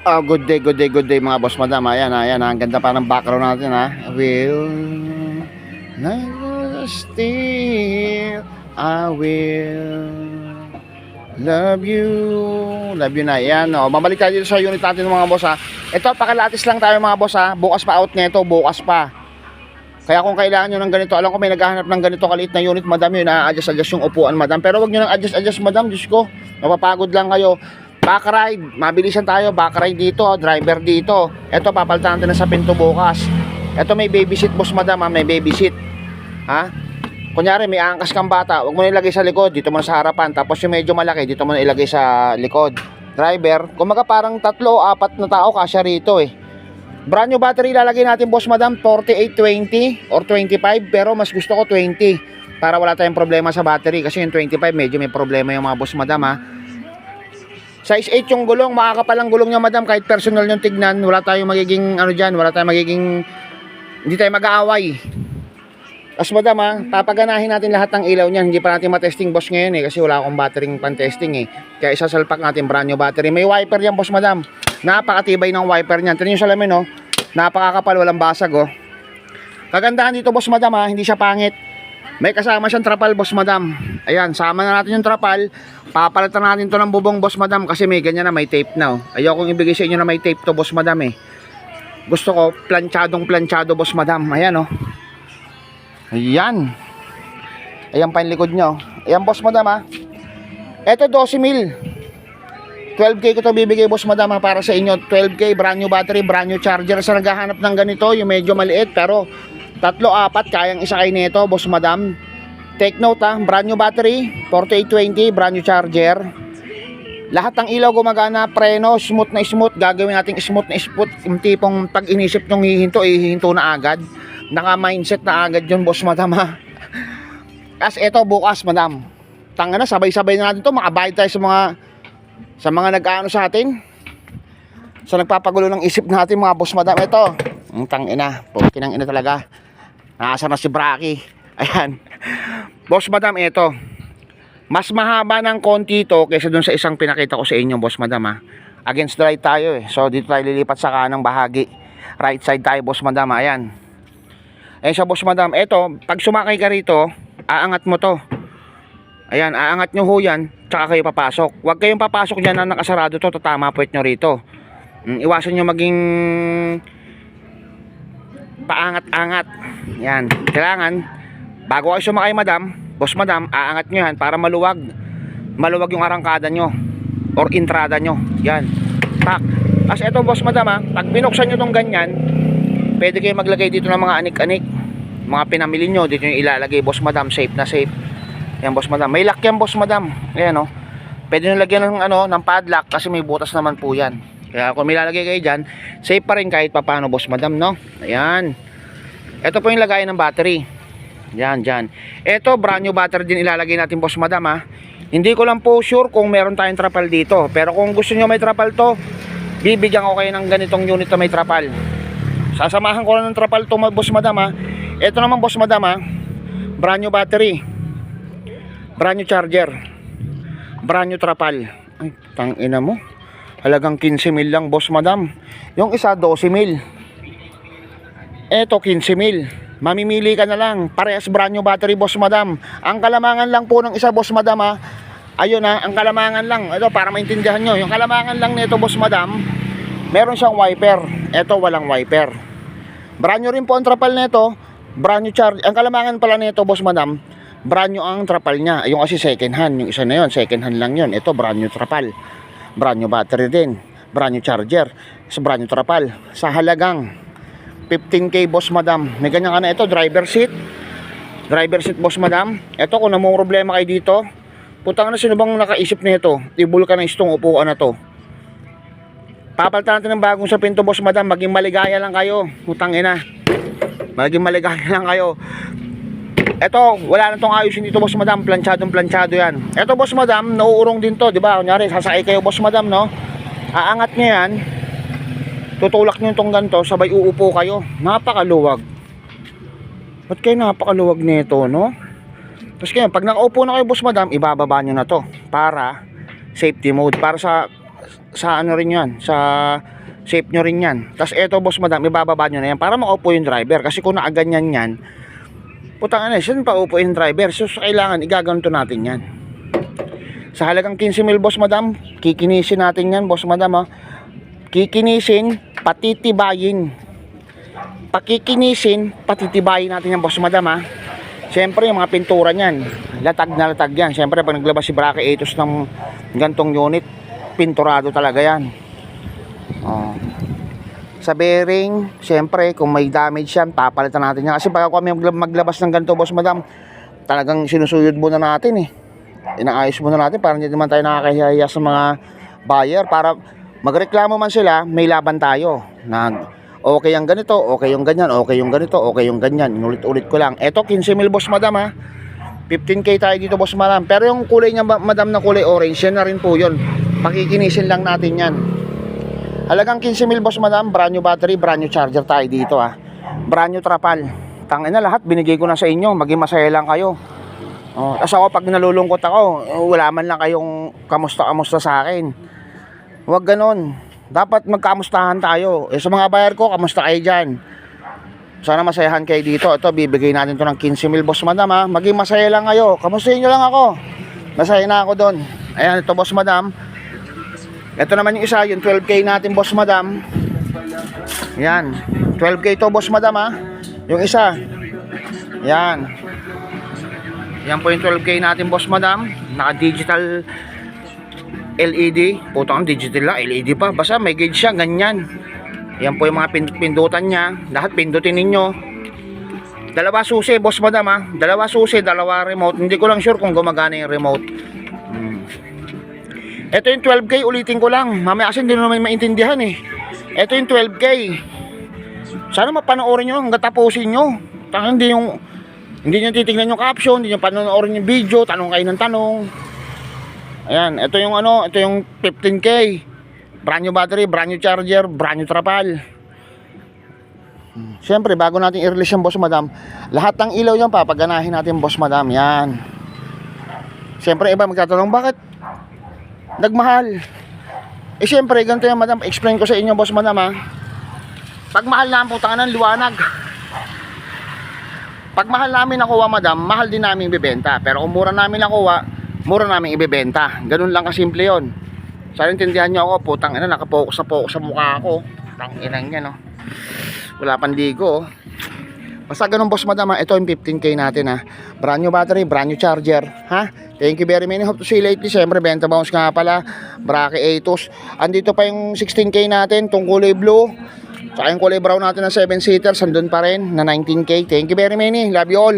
Good day mga boss madam. Ayan, ayan, ang ganda pa ng background natin ha. Will never still, I will love you. Love you na. Ayan, oh. Babalik tayo dito sa unit natin mga boss ha. Ito, pakalatis lang tayo mga boss ha. Bukas pa out nito, bukas pa. Kaya kung kailangan nyo ng ganito, alam ko may naghahanap ng ganito kaliit na unit madam, yun, adjust yung upuan madam. Pero wag nyo nang adjust madam, Diyos ko, mapapagod lang kayo. Back ride, mabilisan tayo, back ride dito, driver dito. Ito, papalitan natin na sa pinto bukas. Ito, may baby seat boss madam ha, may baby seat. Ha? Kunyari, may angkas kang bata, wag mo na ilagay sa likod, dito mo sa harapan. Tapos yung medyo malaki, dito mo na ilagay sa likod. Driver, kumaga parang 3-4 na tao kasya rito eh. Brand new battery lalagay natin boss madam, 4820 or 25, pero mas gusto ko 20 para wala tayong problema sa battery, kasi yung 25 medyo may problema yung mga boss madam ha. Size 8 yung gulong, makakapalang gulong niya madam, kahit personal yung tignan, wala tayong magiging ano dyan, wala tayong magiging, hindi tayo mag-aaway. Tapos madam ha, papaganahin natin lahat ng ilaw niyan, hindi pa natin matesting boss ngayon eh, kasi wala akong battery pan-testing eh, kaya isasalpak natin brand new battery. May wiper yan boss madam, napakatibay ng wiper niyan. Tingnan nyo sa lamin oh, napakakapal, walang basag oh. Kagandahan dito boss madam ha, hindi siya pangit. May kasama siyang trapal boss madam. Ayan, sama na natin yung trapal. Papalitan natin to ng bubong boss madam, kasi may ganyan na, may tape na oh. Ayokong ibigay sa inyo na may tape to boss madam eh. Gusto ko planchadong planchado boss madam. Ayan oh. Ayan. Ayan pa yung likod nyo. Ayan boss madam ha. Eto 12,000. 12K ko to bibigay boss madam ha, para sa inyo. 12K, brand new battery, brand new charger. Sa naghahanap ng ganito, yung medyo maliit pero 3-4 kayang isakay nito boss madam. Take note ha, brand new battery, 4820, brand new charger. Lahat ng ilaw gumagana, preno, smooth na smooth. Gagawin natin smooth na smooth. Yung tipong pag inisip nung hihinto, hihinto na agad. Naka-mindset na agad yun boss madam ha. As eto bukas madam, tanga na, sabay-sabay na natin to. Makabayad tayo sa mga nag-aano sa atin, sa nagpapagulo ng isip natin mga boss madam. Ito, ang tangina, pukin ang ina talaga. Nasa na si Braki. Ayan boss madam, ito mas mahaba ng konti ito kaysa dun sa isang pinakita ko sa inyo boss madam ha. Against the right tayo eh, so dito tayo lilipat sa kanang bahagi, right side tayo boss madam. Ayan, ayan siya boss madam. Ito, pag sumakay ka rito, aangat mo to. Ayan, aangat nyo ho yan, tsaka kayo papasok. Huwag kayong papasok dyan na nakasarado to, tatama puwet nyo rito. Iwasan nyo maging paangat-angat. Yan, kailangan bago kayo sumakay madam, boss madam, aangat nyo yan para maluwag yung arangkada nyo or entrada nyo. Yan, tak. As eto boss madam ha, pag binuksan nyo tong ganyan, pwede kayo maglagay dito ng mga anik-anik, mga pinamili nyo, dito nyo ilalagay boss madam, safe na safe. Yan boss madam, may lock yan boss madam. Ayan o, pwede nyo lagyan ng, ng padlock, kasi may butas naman po yan. Kaya kung may lalagay kayo dyan, safe pa rin kahit papano boss madam no. Ayan, ito po yung lagayan ng battery. Yan, dyan. Ito, brand new battery din ilalagay natin boss madam ha. Hindi ko lang po sure kung meron tayong trapal dito, pero kung gusto nyo may trapal to, bibigyan ko kayo ng ganitong unit na may trapal. Sasamahan ko lang ng trapal to boss madam ha. Ito naman boss madam ha, brand new battery, brand new charger, brand new trapal. Ay, tangina mo, halagang 15,000 lang boss madam. Yung isa 12,000, eto 15,000. Mamimili ka na lang, parehas brand new battery boss madam. Ang kalamangan lang po ng isa boss madam ha, ayun ha, ang kalamangan lang, ito para maintindihan nyo, yung kalamangan lang nito boss madam, meron siyang wiper, eto walang wiper. Brand new rin po ang trapal nito, brand new charge. Ang kalamangan pala nito boss madam, brand new ang trapal niya. Yung kasi second hand, yung isa na yun second hand lang yun. Ito brand new trapal, brand new battery din, brand new charger, sa brand new trapal, sa halagang 15K boss madam. May ganyan ka na. Ito driver seat boss madam. Ito, kung namang problema kayo dito, putang na, sino bang nakaisip nito? I-vulcanize tong upuan na to. Papalitan natin ng bagong sa pinto boss madam. Maging maligaya lang kayo, putang ina, maging maligaya lang kayo. Ito, wala na tong ayusin dito boss madam, planchadong planchado yan. Ito boss madam, nauurong din to, di ba? Kunyari sasakay kayo boss madam no, aangat nyo yan, tutulak nyo itong ganito, sabay uupo kayo. Napakaluwag. Ba't kayo napakaluwag nito, no? Tapos kaya, pag nakaupo na kayo boss madam, ibababa nyo na to para safety mode, para sa sa ano rin yan, sa shape nyo rin yan. Tapos eto boss madam, ibababa nyo na yan para makaupo yung driver. Kasi kung nakaganyan yan, putang ina, saan pa upo yung driver? So kailangan igaganto natin yan. Sa halagang 15,000 boss madam, kikinisin natin yan boss madam, ha. Kikinisin, patitibayin. Pakikinisin, patitibayin natin yan boss madam, ha. Siyempre yung mga pintura niyan, latag na latag yan. Siyempre pag naglabas si Brake Atos ng gantong unit, pinturado talaga yan. Sa bearing, siyempre kung may damage yan, papalitan natin yan. Kasi pag kami maglabas ng ganito boss madam, talagang sinusuyod muna natin eh. Inaayos muna natin para hindi naman tayo nakakahiya sa mga buyer. Para magreklamo man sila, may laban tayo. Okay ang ganito, okay yung ganyan, okay yung ganito, okay yung ganyan. Inulit-ulit ko lang. Eto 15,000 boss madam, ha. 15K tayo dito boss madam. Pero yung kulay niya madam na kulay orange, yan na rin po yun. Pakikinisin lang natin yan. Halagang 15,000 boss madam. Brand new battery, brand new charger tayo dito, ha. Brand new trapal. Tangin na lahat, binigay ko na sa inyo. Maging masaya lang kayo. Tapos ako pag nalulungkot ako, wala man lang kayong kamusta-kamusta sa akin. Huwag ganon. Dapat magkamustahan tayo. Sa mga buyer ko, kamusta kayo dyan? Sana masayahan kayo dito. Ito, bibigay natin to ng 15,000 boss madam, ha. Maging masaya lang kayo. Kamustahin nyo lang ako. Masaya na ako doon. Ayan, ito boss madam. Ito naman yung isa, yung 12K natin boss madam. Yan, 12K to boss madam, ha. Yung isa. Yan. Yan po yung 12K natin boss madam. Naka digital LED, putang digital lang, LED pa. Basta may gauge siya, ganyan. Yan po yung mga pindutan niya. Lahat pindutin ninyo. Dalawa susi, boss madam, ha. Dalawa susi, dalawa remote. Hindi ko lang sure kung gumagana yung remote. Ito yung 12K, ulitin ko lang. Mamaya kasi hindi naman maintindihan eh. Ito yung 12K. Sana mapanoorin nyo hanggang tapusin nyo. Hindi nyo titignan yung caption, hindi nyo panoorin yung video, tanong kayo ng tanong. Ayan, ito yung ito yung 15K. Brand new battery, brand new charger, brand new trapal. Siyempre, bago natin i-release yung boss madam, lahat ng ilaw yan papaganahin natin boss madam. Yan. Siyempre, iba magtatanong, bakit nagmahal? Siyempre, ganito yan madam, explain ko sa inyo boss madam, ha. Pag mahal na ang putangan ng liwanag. Pag mahal namin nakuha madam, mahal din namin ibibenta. Pero kung mura namin nakuha, mura namin ibebenta. Ganun lang kasimple yun. Sana intindihan nyo ako. Putang ina, nakapokus na pokus sa mukha ako. Tang inang yan, no. Wala pandigo, oh. Basta ganun boss madam, ha. Ito yung 15K natin, ha. Brand new battery, brand new charger, ha. Thank you very much. Hope to see you lately. Siyempre, benta bounce nga pala. Brake Atos. Andito pa yung 16K natin, itong kulay blue. Saka yung kulay brown natin na 7-seater, sandun pa rin na 19K. Thank you very much. Love you all.